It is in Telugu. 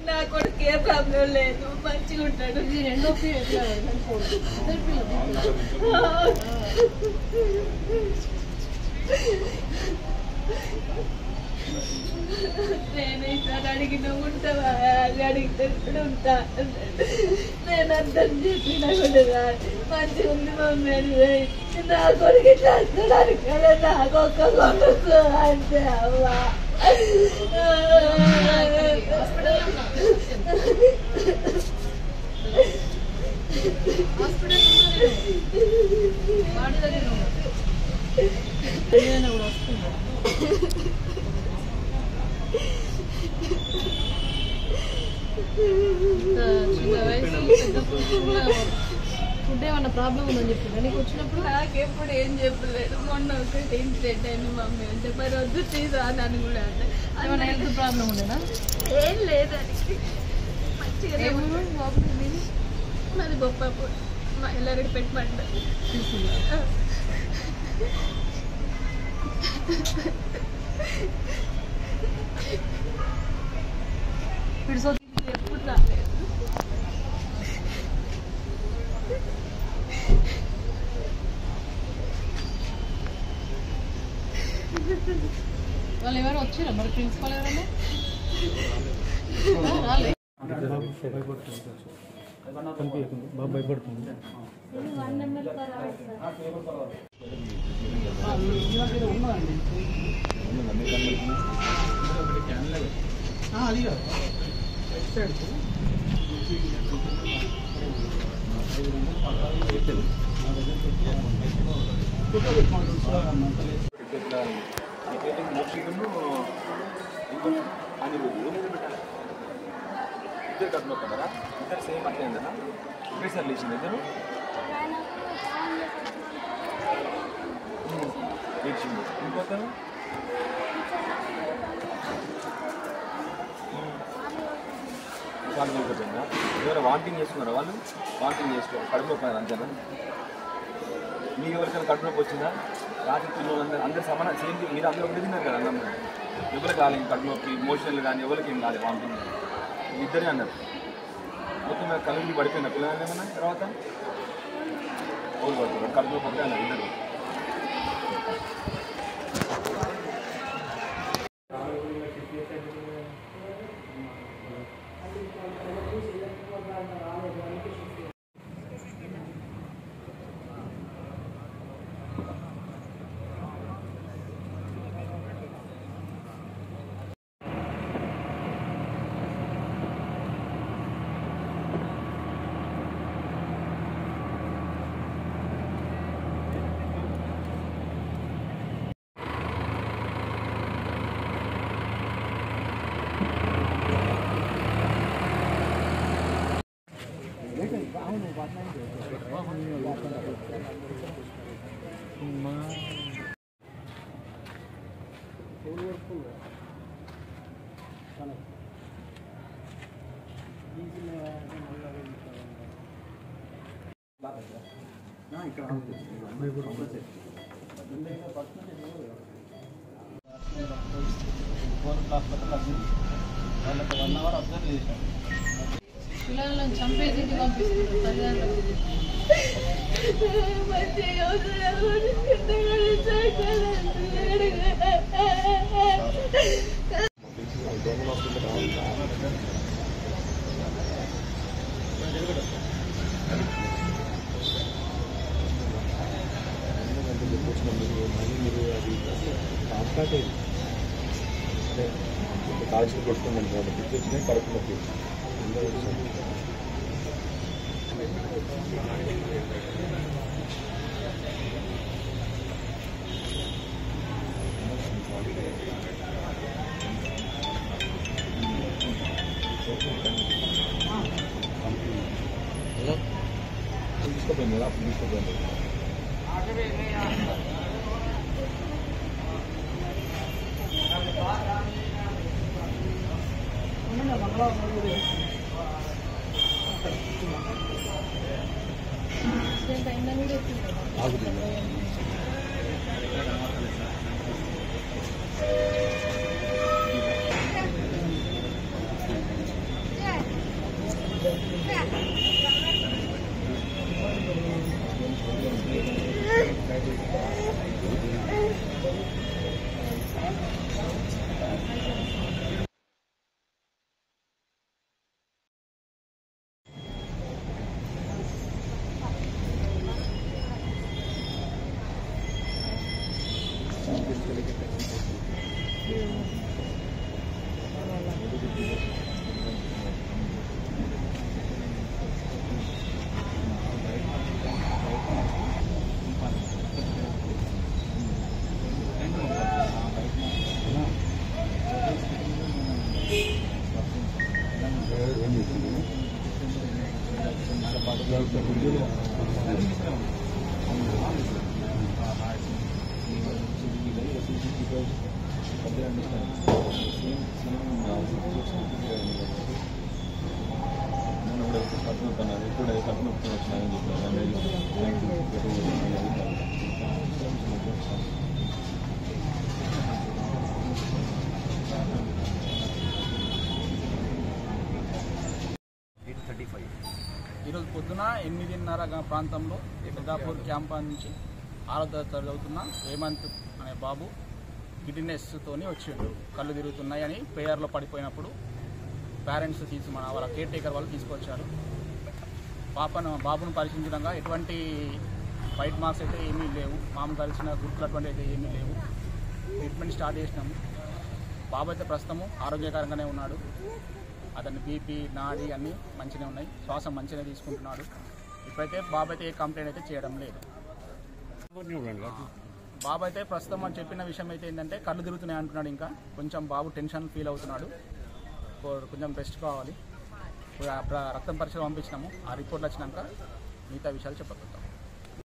నా కొడుకు ఏ ప్రాబ్లం లేదు, మంచిగా ఉంటాడు. రెండో నేను ఈసారి అడిగిన ఉంటావా అని అడిగితే కూడా ఉంటా. నేను అర్థం చెప్పినా కూడా మంచిగా ఉంది మమ్మీ అని. నా కొడుకు చేస్తున్నానికి కదా నాకు ఒక్క కొడుకు అంటే అవ్వా. ఫుడ్ ఏమన్నా ప్రాబ్లం ఉందని చెప్పిందా నీకు వచ్చినప్పుడు? నాకెప్పుడు ఏం చెప్పలేదు. మొన్న ఒకటి ఇన్సిడెంట్ అయింది మమ్మీ అంటే మరి వద్దు తీసానని కూడా అంటే ఏమన్నా హెల్త్ ప్రాబ్లం ఉండేనా? ఏం లేదానికి మంచిగా మాది బొప్పాపూర్ మా ఎల్లారెడ్డి పెట్టమంట. ఎప్పుడు రాలేదు. వాళ్ళు ఎవరు వచ్చారా మరి? ప్రిన్సిపల్ ఎవరన్నా రాలే? బాబు భయపడుతుంది. ఇద్దరు కట్టుకోకుండా ఇద్దరు సేమ్ అట్లేందనా ఇద్దరు సార్ లేచింది ఇద్దరు లేచింది. ఇంకొక వాళ్ళు వెళ్ళిపోయిందా? ఎవరైనా వాంటింగ్ చేసుకున్నారా? వాళ్ళు వాంటింగ్ చేసుకోవాలి, కడుపు నొప్పి అంతేనా? మీకు ఎవరికైనా కడుపు నొప్పి వచ్చిందా? రాత్రి పిల్లలు అందరు సమాన సేమ్ మీరు అందరూ ఒకటి తిన్నారు కదా అన్నం. ఎవరికి కాలేదు కడుపు నొప్పి, ఇమోషనల్ కానీ ఎవరికి ఏం కాలేదు వాంటింగ్. ఇద్దరే అన్నారు. మొత్తం కళ్ళు పడిపోయిన పిల్లలు ఏమన్నా తర్వాత ఓళ్ళు పడుతున్నారు కడుపు నొప్పి అన్నారు ఇద్దరు. పిల్లలను చంపేసి పంపిస్తున్నారు తల్లిదండ్రులకు. కాల్చి కొట్టుకుందండి పిచ్చి వచ్చినాయి కడుపు నొప్పి. తీసుకోపోయింది కదా అప్పుడు తీసుకోపోయింది. యాక్సిడెంట్ అయిందని కూడా ఆగుతుంది. ఈరోజు పొద్దున 8:30 ప్రాంతంలో పెద్దాపూర్ క్యాంప్ నుంచి 6వ తరగతి చదువుతున్న హేమంత్ అనే బాబు గిడ్నెస్తోని వచ్చిండు. కళ్ళు తిరుగుతున్నాయని ప్రేయర్లో పడిపోయినప్పుడు పేరెంట్స్ వాళ్ళ కేర్ టేకర్ వాళ్ళు తీసుకొచ్చారు. బాబును పరిశీలించడంగా ఎటువంటి వైట్ మార్క్స్ అయితే ఏమీ లేవు, మామూలు కలిసిన గుర్తులు అటువంటి అయితే ఏమీ లేవు. ట్రీట్మెంట్ స్టార్ట్ చేసినాము. బాబు అయితే ప్రస్తుతము ఆరోగ్యకరంగానే ఉన్నాడు. అతని బీపీ నాడి అన్నీ మంచిగా ఉన్నాయి, శ్వాస మంచిగా తీసుకుంటున్నాడు. ఇప్పుడైతే బాబు అయితే ఏ కంప్లైంట్ అయితే చేయడం లేదు. బాబు అయితే ప్రస్తుతం అని చెప్పిన విషయం అయితే ఏంటంటే కళ్ళు తిరుగుతున్నాయి అంటున్నాడు. ఇంకా కొంచెం బాబు టెన్షన్ ఫీల్ అవుతున్నాడు, కొంచెం రెస్ట్ కావాలి. రక్తం పరీక్ష పంపించినాము. ఆ రిపోర్ట్లు వచ్చినాక మిగతా విషయాలు చెప్పగలుగుతాం.